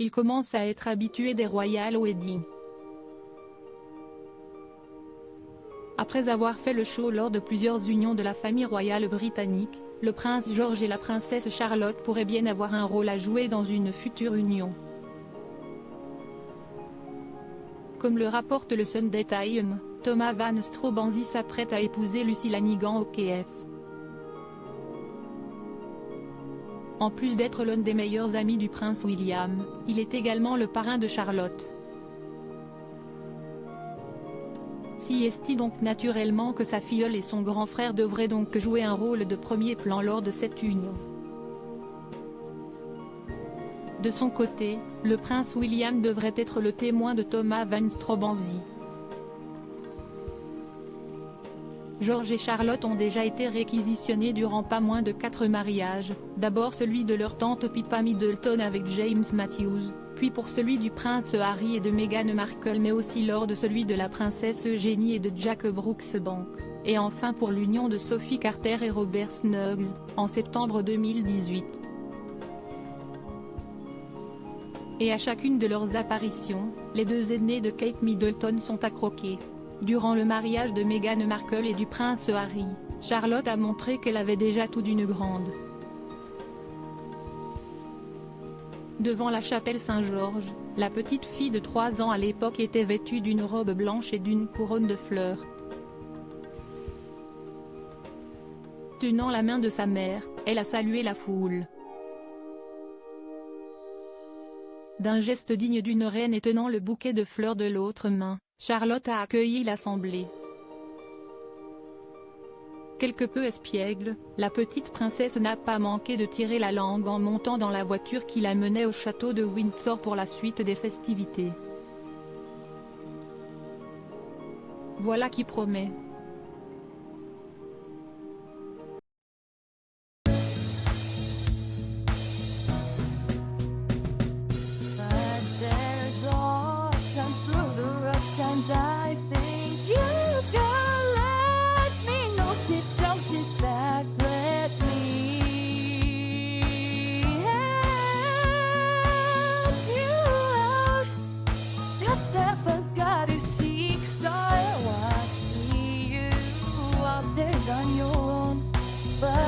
il commence à être habitué des Royal Weddings. Après avoir fait le show lors de plusieurs unions de la famille royale britannique, le prince George et la princesse Charlotte pourraient bien avoir un rôle à jouer dans une future union. Comme le rapporte le Sunday Times, Thomas Van Strobanzi s'apprête à épouser Lucy Lanigan O'Keefe. En plus d'être l'un des meilleurs amis du prince William, il est également le parrain de Charlotte. Si est donc naturellement que sa filleule et son grand frère devraient donc jouer un rôle de premier plan lors de cette union. De son côté, le prince William devrait être le témoin de Thomas Van Strobanzi. George et Charlotte ont déjà été réquisitionnés durant pas moins de 4 mariages, d'abord celui de leur tante Pippa Middleton avec James Matthews, puis pour celui du prince Harry et de Meghan Markle mais aussi lors de celui de la princesse Eugénie et de Jack Brooksbank, et enfin pour l'union de Sophie Carter et Robert Snuggs, en septembre 2018. Et à chacune de leurs apparitions, les deux aînés de Kate Middleton sont à croquer. Durant le mariage de Meghan Markle et du prince Harry, Charlotte a montré qu'elle avait déjà tout d'une grande. Devant la chapelle Saint-Georges, la petite fille de 3 ans à l'époque était vêtue d'une robe blanche et d'une couronne de fleurs. Tenant la main de sa mère, elle a salué la foule. D'un geste digne d'une reine et tenant le bouquet de fleurs de l'autre main, Charlotte a accueilli l'assemblée. Quelque peu espiègle, la petite princesse n'a pas manqué de tirer la langue en montant dans la voiture qui la menait au château de Windsor pour la suite des festivités. Voilà qui promet. I think you can let me know. Sit down, sit back, let me help you out. The step I gotta seek, so I see you out there's on your own. But